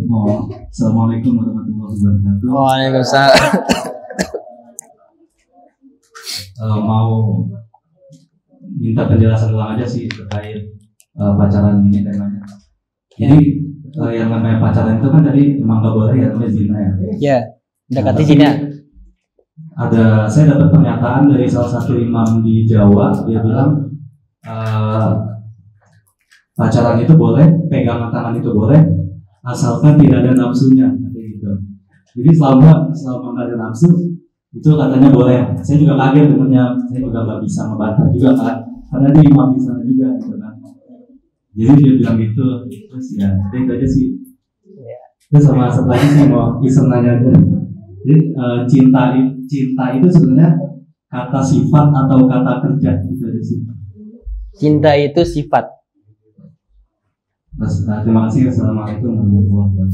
Assalamualaikum warahmatullahi wabarakatuh. Waalaikumsalam. Mau minta penjelasan ulang aja sih terkait pacaran ini temanya. Jadi yang namanya pacaran itu kan tadi emang nggak boleh ya, namanya zina ya. Ya, mendekati zina. Saya dapat pernyataan dari salah satu imam di Jawa, dia bilang pacaran itu boleh, pegangan tangan itu boleh, asalkan tidak ada nafsunya, gitu. Jadi selama nggak ada nafsu, itu katanya boleh. Saya juga kaget dengannya, saya juga nggak bisa ngebantah juga kan, karena dia imam di sana juga, gitu kan. Jadi dia bilang gitu, terus ya, itu aja sih. Terus sama satu lagi sih mau iseng nanya aja. Jadi cinta itu sebenarnya kata sifat atau kata kerja, gitu aja sih. Cinta itu sifat. Terima kasih. Assalamualaikum warahmatullahi wabarakatuh.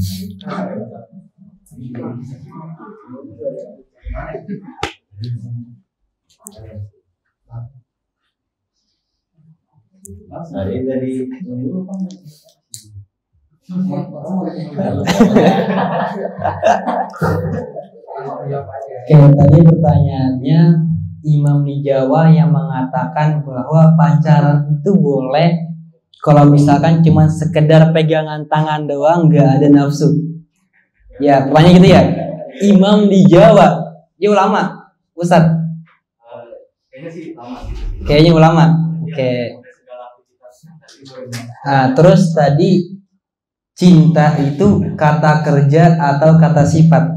Tadi pertanyaannya imam di Jawa yang mengatakan bahwa pacaran itu boleh kalau misalkan cuma sekedar pegangan tangan doang, nggak ada nafsu. Ya, pertanyaan gitu ya. Imam di Jawa, dia ulama, Ustaz. Kayaknya sih lama. Kayaknya ulama. Oke. Terus tadi cinta itu kata kerja atau kata sifat?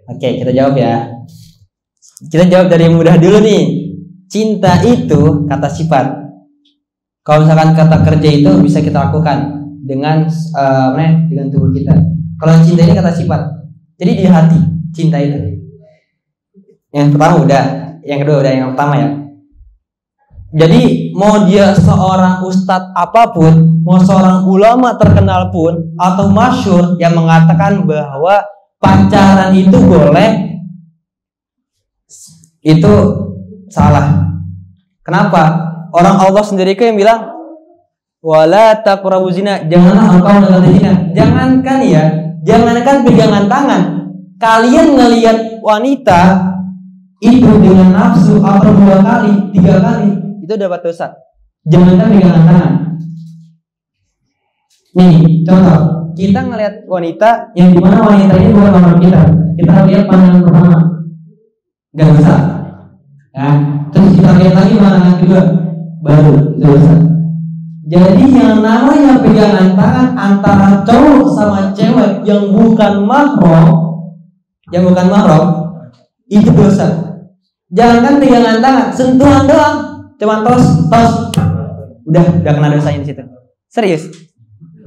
Oke, kita jawab ya. Kita jawab dari yang mudah dulu nih. Cinta itu kata sifat. Kalau misalkan kata kerja itu bisa kita lakukan dengan tubuh kita. Kalau cinta ini kata sifat. Jadi di hati cinta itu. Yang pertama udah, yang kedua udah, yang pertama ya. Jadi mau dia seorang ustadz apapun, mau seorang ulama terkenal pun atau masyhur yang mengatakan bahwa pacaran itu boleh, itu salah. Kenapa? Orang Allah sendiri yang bilang wala taqrabu zina, janganlah engkau mendekati zina. Jangankan pegangan tangan, kalian ngelihat wanita itu dengan nafsu atau 2 kali, 3 kali, itu dapat dosa. Jangankan pegangan tangan. Nih, contoh, kita ngelihat wanita yang dimana wanita ini bukan mahram kita. Kita lihat pandangan pertama, nggak dosa. Ya, terus kita lihat lagi pandangan kedua, baru dosa. Jadi yang namanya pegangan tangan antara cowok sama cewek yang bukan mahram, itu dosa. Jangankan pegangan tangan, sentuhan doang, cuma tos, udah kena dosanya di situ. Serius.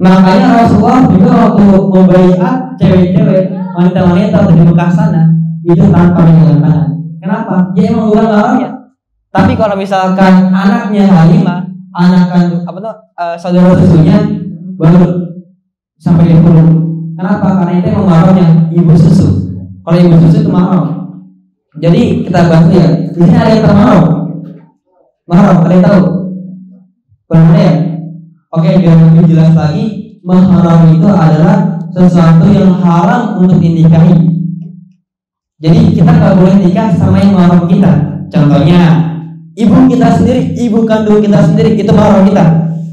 Makanya Rasulullah juga waktu membaiat cewek-cewek, wanita-wanita di Mekah sana, itu tanpa pegangan tangan. Kenapa? Dia emang bukan mahramnya. Tapi kalau misalkan anaknya Halimah, saudara susunya, baru sampai 10. Kenapa? Karena itu emang mahramnya ibu susu. Kalau ibu susu itu mahram. Jadi kita bahas ya. Di sini ada yang termahram. Mahram, ada yang tahu? Pernah ya? Oke, biar lebih jelas lagi, mahram itu adalah sesuatu yang haram untuk dinikahi. Jadi kita nggak boleh nikah sama yang mahram kita. Contohnya, ibu kita sendiri, ibu kandung kita sendiri, itu mahram kita.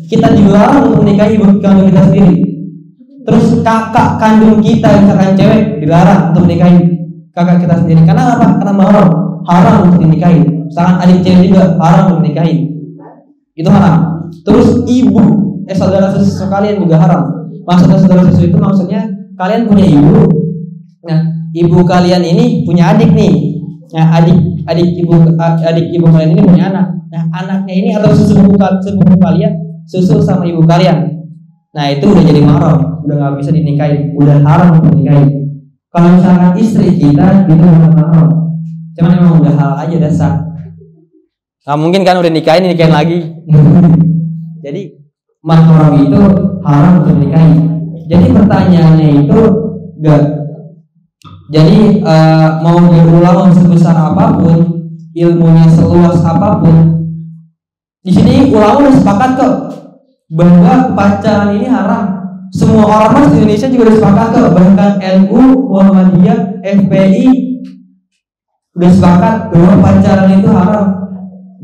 Kita dilarang untuk menikahi ibu kandung kita sendiri. Terus kakak kandung kita, misalkan cewek, dilarang untuk menikahi kakak kita sendiri. Karena apa? Karena mahram, haram untuk dinikahi. Misalkan adik cewek juga haram untuk dinikahi. Itu haram. Terus saudara susu kalian juga haram. Maksudnya saudara susu itu maksudnya kalian punya ibu. Nah, ibu kalian ini punya adik nih. Nah, adik ibu kalian ini punya anak. Nah, anaknya ini atau sepupu kalian susu sama ibu kalian. Nah, itu udah jadi mahram, udah nggak bisa dinikahi, udah haram untuk dinikahi. Kalau misalkan istri kita itu bukan mahram, cuman emang udah halal aja dasar. Nah, mungkin kan udah nikahin lagi. Jadi mahram itu haram untuk dinikahi. Jadi pertanyaannya itu enggak. Jadi mau dia ulama sebesar apapun, ilmunya seluas apapun, di sini ulama udah sepakat kok bahwa pacaran ini haram. semua ormas di Indonesia juga udah sepakat kok, bahkan NU, Muhammadiyah, FPI udah sepakat bahwa pacaran itu haram,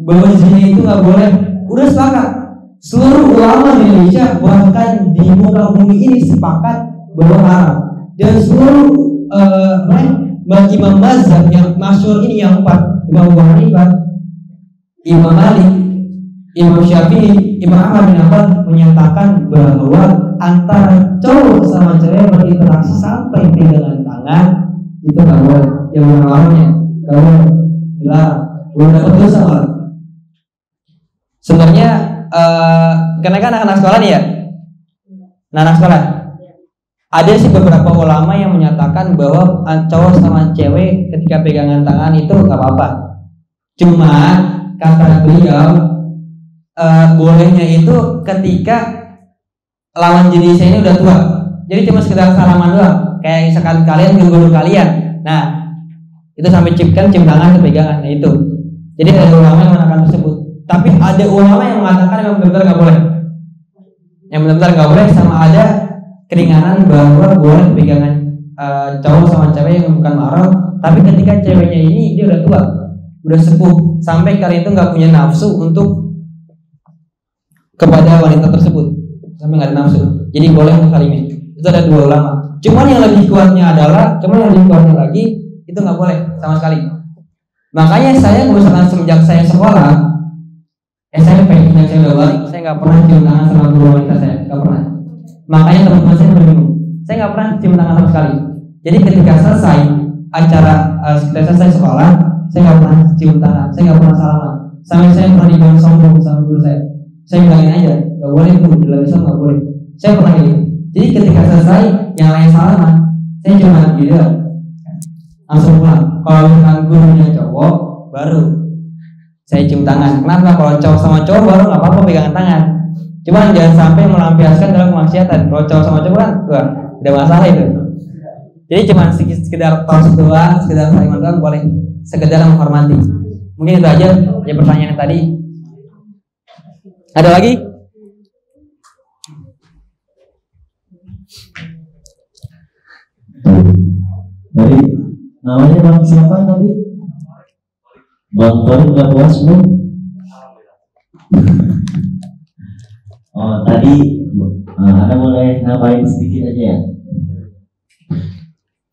bahwa zina itu nggak boleh, udah sepakat. Seluruh ulama di Indonesia bahkan di muka bumi ini sepakat bahwa haram. Dan seluruh imam mazhab yang masyhur ini yang 4, Imam Abu Hanifah, Imam Malik, Imam Syafi'i, Imam Ahmad bin Hanbal menyatakan bahwa antara cowok sama cewek berinteraksi sampai pegangan tangan itu nggak boleh. Yang melarangnya nggak boleh, dilarang, belum dapat dosa malah. Sebenarnya karena kan anak sekolah nih ya, anak sekolah ada sih beberapa ulama yang menyatakan bahwa cowok sama cewek ketika pegangan tangan itu nggak apa-apa. Cuma kata beliau bolehnya itu ketika lawan jenisnya ini udah tua. Jadi cuma sekedar salaman doang, kayak misalkan kalian ke guru kalian. Nah, itu sampai cium tangan ke pegangan, nah itu. Jadi ada ulama yang mengatakan tersebut. Tapi ada ulama yang mengatakan yang benar-benar nggak boleh. Yang benar-benar nggak boleh, sama ada keringanan bahwa boleh pegangan cowok sama cewek yang bukan mahram. Tapi ketika ceweknya ini dia udah tua, udah sepuh, sampai kalian itu nggak punya nafsu untuk kepada wanita tersebut, sampai nggak ada nafsu, jadi boleh untuk kali ini. Itu ada dua ulama. Cuman yang lebih kuatnya lagi itu nggak boleh sama sekali. Makanya saya misalkan semenjak saya sekolah SMP, yang saya udah balik, saya nggak pernah cium tangan sama guru wanita saya, nggak pernah. Makanya teman-teman saya berbingung, saya nggak pernah cium tangan sama sekali. Jadi ketika selesai acara, ketika selesai sekolah, saya nggak pernah cium tangan, saya nggak pernah salaman. Sampai saya pernah dibilang sombong sama guru saya bilangin aja, nggak boleh tuh, dalam Islam nggak boleh. Saya pernah gitu. Jadi ketika selesai, yang lain salaman, saya cuma gitu, langsung pulang. Kalau misalkan gurunya cowok, baru saya cium tangan. Kenapa? Kalau cowok sama cowok baru nggak apa-apa pegangan tangan. Cuman jangan sampai melampiaskan dalam kemaksiatan. Kalau cowok sama cowok kan, wah, ada masalah itu. Jadi cuma sekedar tos doang, sekedar salaman doang, boleh. Sekedar menghormati. Mungkin itu aja ya pertanyaan yang tadi. Ada lagi? Dari namanya Bang siapa tadi? Bang Torik udah puas belum? Oh tadi Anda boleh nambahin sedikit aja ya.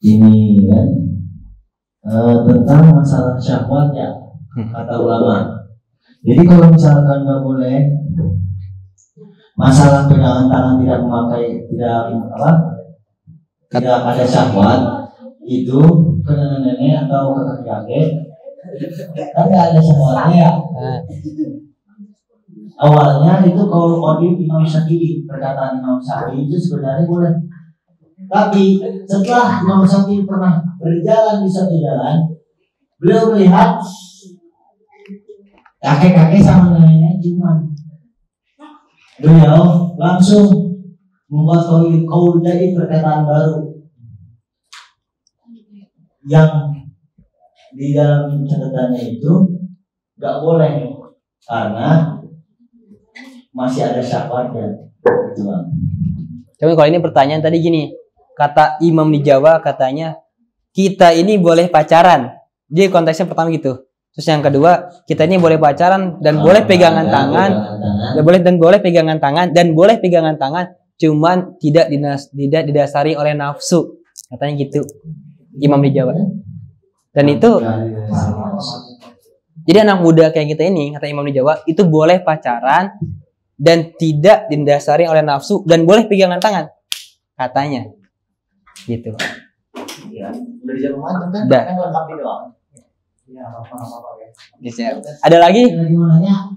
Ini kan tentang masalah syahwat ya, kata ulama. Jadi kalau misalkan nggak boleh masalah pegangan tangan, tidak ada syahwat, itu ke nenek atau ke kakek kan nggak ada syahwatnya ya. Awalnya itu kalau qadim Imam Syafi'i, perkataan Imam Syafi'i itu sebenarnya boleh. Tapi setelah Imam Syafi'i pernah berjalan di satu jalan, beliau melihat kakek-kakek sama neneknya ciuman. Beliau langsung membuat kaul jadi perkataan baru yang di dalam catatannya itu nggak boleh karena masih ada syahwatnya. Tapi kalau ini pertanyaan tadi gini, kata imam di Jawa katanya kita ini boleh pacaran. Jadi konteksnya pertama gitu. Terus yang kedua, kita ini boleh pacaran dan boleh pegangan tangan, dan boleh pegangan tangan, cuman tidak didasari oleh nafsu. Katanya gitu. Imam di Jawa. Dan itu jadi anak muda kayak kita ini, kata Imam di Jawa, itu boleh pacaran dan tidak didasari oleh nafsu dan boleh pegangan tangan. Katanya. Gitu. Ya, udah dijawab macam kan? Udah. Lengkapi doang. Ya, apa-apa ya. Ada lagi? Ada gimana?